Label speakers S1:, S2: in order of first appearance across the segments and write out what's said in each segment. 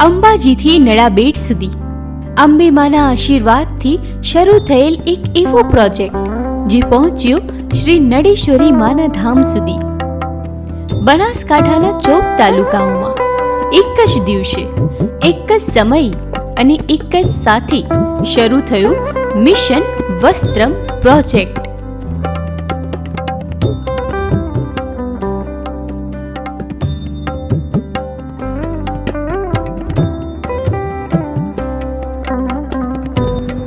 S1: અંબાજીથી નડાબેટ સુધી અંબેમાના આશીર્વાદથી શરૂ થયેલ એક એવો પ્રોજેક્ટ જે પહોંચ્યો શ્રી નડેશ્વરી માના ધામ સુધી. બનાસકાંઠાના 14 તાલુકાઓમાં એક જ દિવસે, એક જ સમય અને એક જ સાથે શરૂ થયું મિશન વસ્ત્રમ પ્રોજેક્ટ.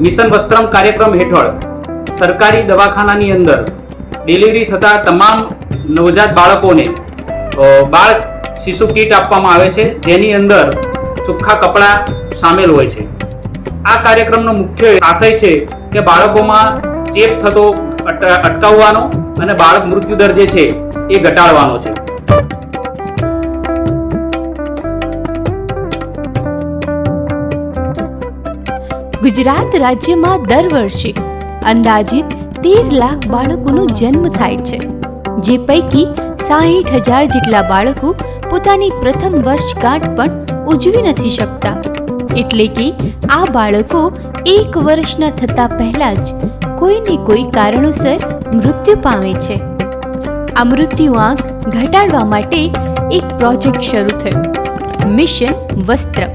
S2: મિશન વસ્ત્રમ કાર્યક્રમ હેઠળ સરકારી દવાખાનાની અંદર ડિલિવરી થતા તમામ નવજાત બાળકોને બાળ શિશુ કીટ આપવામાં આવે છે, જેની અંદર ચોખ્ખા કપડાં સામેલ હોય છે. આ કાર્યક્રમનો મુખ્ય આશય છે કે બાળકોમાં ચેપ થતો અટકાવવાનો અને બાળક મૃત્યુદર જે છે એ ઘટાડવાનો છે.
S1: ગુજરાત રાજ્યમાં દર વર્ષે અંદાજિત 13 લાખ બાળકોનો જન્મ થાય છે, જે પૈકી 60,000 જેટલા બાળકો પોતાની પ્રથમ વર્ષગાંઠ પણ ઉજવી નથી શકતા. એટલે કે આ બાળકો 1 વર્ષના થતા પહેલા જ કોઈને કોઈ કારણોસર મૃત્યુ પામે છે. આ મૃત્યુ આંક ઘટાડવા માટે એક પ્રોજેક્ટ શરૂ થયો, મિશન વસ્ત્રમ.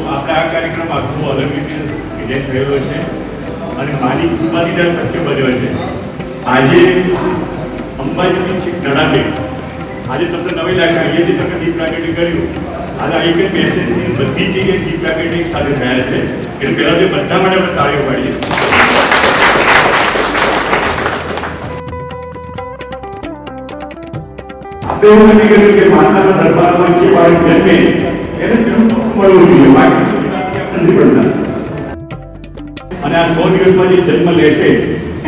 S3: આ કાર્યક્રમ આખો અલગ રીતે ડિઝાઇન થયેલો છે અને માની કૃપાથી શક્ય બન્યો છે. આજે અંબાજીથી છેક નડાબેટ, આજે તમને નવી લાગશે, અહીંયાથી તમે ડીપ પ્લાકેટિંગ કર્યું. આજે એક જ મેસેજની બધી જગ્યાએ ડીપ પ્લાકેટિંગ સાથે થયા છે. એટલે પહેલાં તે બધા માટે આપણે તાળીઓ પાડીએ. આપણે એવું નથી કર્યું કે માતાના દરબારમાં જે બાળક જન્મે એને તેનું મળવું જોઈએ, બાકી નથી પડતા. અને આ 100 દિવસમાં જે જન્મ લેશે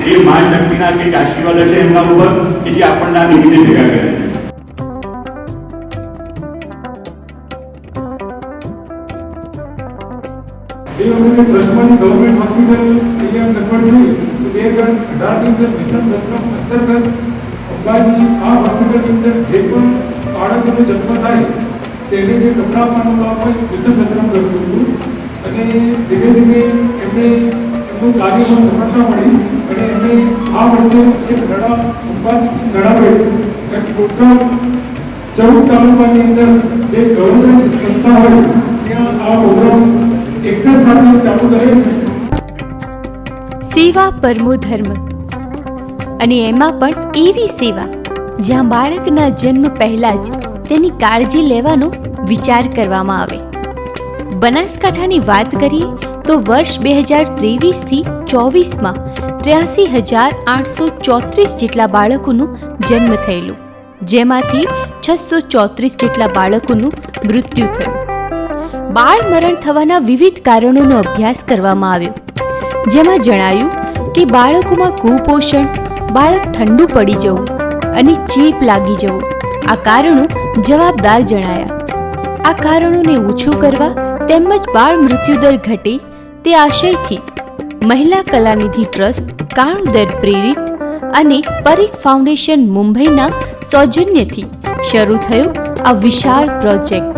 S3: એ મા શક્તિના કંઈક આશીર્વાદ હશે એમના ઉપર કે જે આપણને આ નિમિત્તે ભેગા કરે.
S4: જે વખતે ટ્રસ્ટમાં ગવર્મેન્ટ હોસ્પિટલ અહીંયા કન્વર્ટ થઈ તો 2018ની અંદર મિશન વસ્ત્રમ અંતર્ગત અંબાજી આ હોસ્પિટલની અંદર જે પણ બાળકોનો જન્મ થાય તેને જે કપડાં આપવાનું કામ હોય મિશન વસ્ત્રમ કરતું હતું. અને ધીરે ધીરે એમને એમનું કાર્યમાં સફળતા મળી અને એમને આ વર્ષે જે અંબાજીથી નડાબેટ એમ ટોટલ 14 તાલુકાની અંદર જે ગવર્મેન્ટ સંસ્થા હોય ત્યાં આ પ્રોગ્રામ એક જ સાથે ચાલુ રહે છે.
S1: સેવા પરમો ધર્મ, અને એમાં પણ એવી સેવા જ્યાં બાળકના જન્મ પહેલા જ તેની કાળજી લેવાનો વિચાર કરવામાં આવે. બનાસકાંઠાની વાત કરીએ તો વર્ષ 2023થી 24માં 83,834 જેટલા બાળકોનું જન્મ થયેલું, જેમાંથી 634 જેટલા બાળકોનું મૃત્યુ થયું. બાળ મરણ થવાના વિવિધ કારણોનો અભ્યાસ કરવામાં આવ્યો, જેમાં જણાયું કે બાળકોમાં કુપોષણ, બાળક ઠંડુ પડી જવું અને ચેપ લાગી જવું આ કારણો જવાબદાર જણાયા. આ કારણોને ઓછું કરવા તેમજ બાળ મૃત્યુદર ઘટે તે આશયથી મહિલા કલાનિધિ ટ્રસ્ટ કાણુદર પ્રેરિત અને પરીખ ફાઉન્ડેશન મુંબઈના સૌજન્યથી શરૂ થયો આ વિશાળ પ્રોજેક્ટ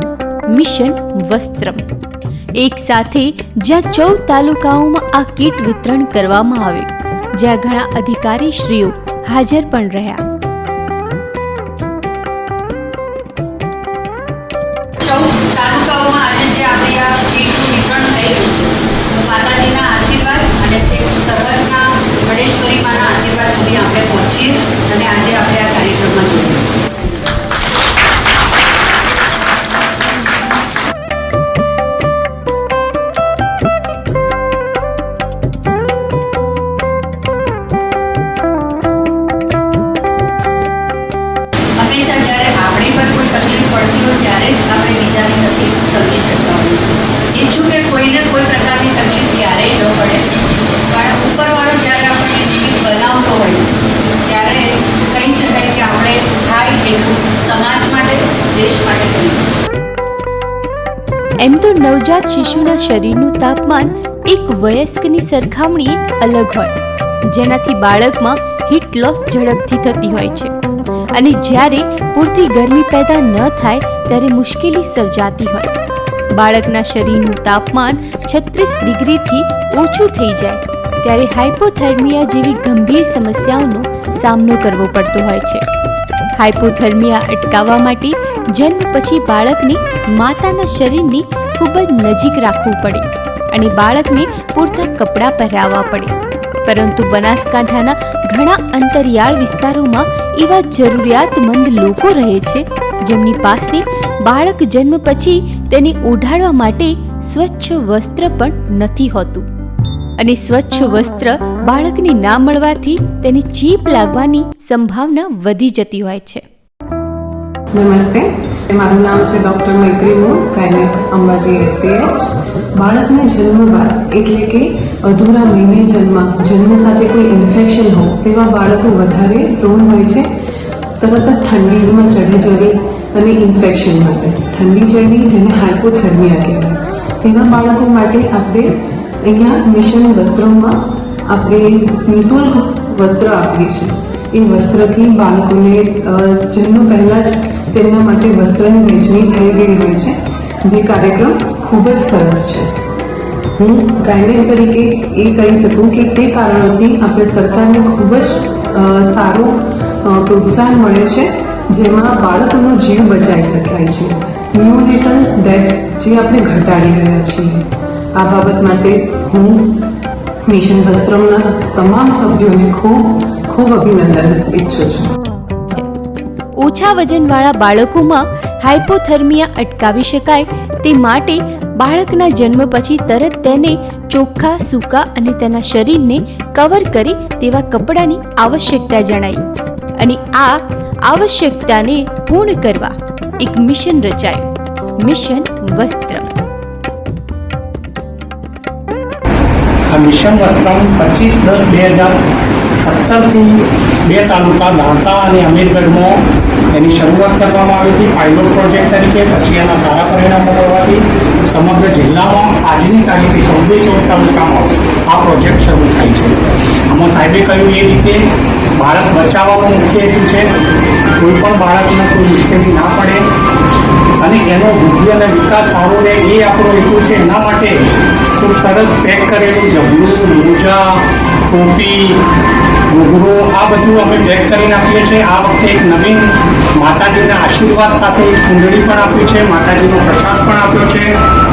S1: મિશન વસ્ત્રમ. એક સાથે જ્યાં 14 તાલુકાઓમાં આ કીટ વિતરણ કરવામાં આવ્યું, જ્યાં ઘણા અધિકારીશ્રીઓ હાજર પણ રહ્યા.
S5: 14 તાલુકાઓમાં આજે જે આપણે આ કીટનું વિતરણ થઈ રહ્યું છે, તો માતાજીના આશીર્વાદ અને સર્વજના નડેશ્વરી માના આશીર્વાદ સુધી આપણે પહોંચીએ અને આજે આપણે આ કાર્યક્રમમાં જોઈએ.
S1: એમ તો નવજાત શિશુના શરીરનું તાપમાન એક વયસ્કની સરખામણીએ અલગ હોય, જેનાથી બાળકમાં હીટ લોસ ઝડપથી થતી હોય છે અને જ્યારે પૂરતી ગરમી પેદા ન થાય ત્યારે મુશ્કેલી સર્જાતી હોય. બાળકના શરીરનું તાપમાન 36 ડિગ્રીથી ઓછું થઈ જાય ત્યારે હાઇપોથર્મિયા જેવી ગંભીર સમસ્યાઓનો સામનો કરવો પડતો હોય છે. હાઇપોથર્મિયા અટકાવવા માટે જન્મ પછી બાળકને માતાના શરીરની ખૂબ જ નજીક રાખવું પડે અને બાળકને પૂરતા કપડાં પહેરાવવા પડે. પરંતુ બનાસકાંઠાના ઘણા અંતરિયાળ વિસ્તારોમાં એવા જરૂરિયાતમંદ લોકો રહે છે જેમની પાસે બાળક જન્મ પછી તેને ઓઢાડવા માટે સ્વચ્છ વસ્ત્ર પણ નથી હોતું અને સ્વચ્છ વસ્ત્ર બાળકને ના મળવાથી તેને ચીપ લાગવાની સંભાવના વધી જતી હોય છે.
S6: નમસ્તે, મારું નામ છે ડૉક્ટર મૈત્રી મોર, ગાયનેક અંબાજી STH. બાળકને જન્મ બાદ એટલે કે અધૂરા મહિને જન્મ સાથે કોઈ ઇન્ફેક્શન હોય તેવા બાળકો વધારે પ્રોન હોય છે તરત જ ઠંડીમાં ચડી જવી અને ઇન્ફેક્શન માટે. ઠંડી ચડવી જેને હાઇપોથર્મિયા કહેવાય તેવા બાળકો માટે આપણે અહીંયા મિશન વસ્ત્રોમાં આપણે નિઃશુલ્ક વસ્ત્ર આપીએ છીએ. એ વસ્ત્રથી બાળકોને જન્મ પહેલાં જ તેમના માટે વસ્ત્રની વહેંચણી થઈ ગઈ હોય છે, જે કાર્યક્રમ ખૂબ જ સરસ છે. હું ગાયનેક તરીકે એ કહી શકું કે તે કારણોથી આપણે સરકારને ખૂબ જ સારું પ્રોત્સાહન મળે છે, જેમાં બાળકોનો જીવ બચાવી શકાય છે. ન્યુનેટલ ડેથ જે આપણે ઘટાડી રહ્યા છીએ. આ બાબત માટે હું મિશન વસ્ત્રમના તમામ સભ્યોને ખૂબ ખૂબ અભિનંદન ઈચ્છું છું.
S1: ઓછા વજનવાળા બાળકોમાં હાઇપોથર્મિયા અટકાવી શકાય તે માટે બાળકના જન્મ પછી તરત તેને ચોખ્ખા, સૂકા અને તેના શરીરને કવર કરે તેવા કપડાની આવશ્યકતા જણાઈ અને આ આવશ્યકતાને પૂર્ણ કરવા એક મિશન રચાયું, મિશન વસ્ત્ર.
S7: આ મિશન વસ્ત્રમ 25/10/2017થી 2 તાલુકા દાંતા અને અમીરગઢમાં એની શરૂઆત કરવામાં આવી હતી પાયલોટ પ્રોજેક્ટ તરીકે. પછી એના સારા પરિણામો મળવાથી સમગ્ર જિલ્લામાં આજની તારીખે 14 તાલુકામાં આ પ્રોજેક્ટ શરૂ થાય છે. આમાં સાહેબે કહ્યું એ રીતે બાળક બચાવવાનો મુખ્ય હેતુ છે. કોઈ પણ બાળકને કોઈ મુશ્કેલી ના પડે અને એનો બુદ્ધિ અને વિકાસ સારો રહે એ આપણો હેતુ છે. એના માટે ખૂબ સરસ પેક કરેલું જબલું, મોજા, ટોપી, ઘૂઘરો આ બધું અમે પેક કરીને આપીએ છીએ. આ વખતે એક નવીન માતાજીના આશીર્વાદ સાથે એક ચૂંદડી પણ આપી છે, માતાજીનો પ્રસાદ પણ આપ્યો છે,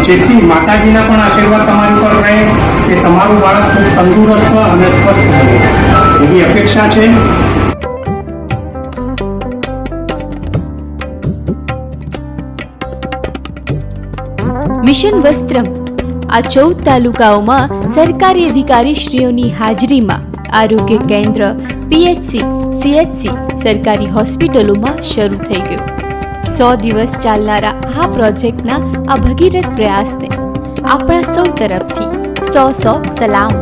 S7: જેથી માતાજીના પણ આશીર્વાદ તમારી પર રહે કે તમારું બાળક ખૂબ તંદુરસ્ત અને સ્વસ્થ રહે એવી અપેક્ષા છે.
S1: મિશન વસ્ત્રમ આ 14 તાલુકાઓમાં સરકારી અધિકારીશ્રીઓની હાજરીમાં આરોગ્ય કેન્દ્ર, PHC, CHC, સરકારી હોસ્પિટલોમાં શરૂ થઈ ગયું. 100 દિવસ ચાલનારા આ પ્રોજેક્ટના આ ભગીરથ પ્રયાસને આપણા સૌ તરફથી 100 સલામ.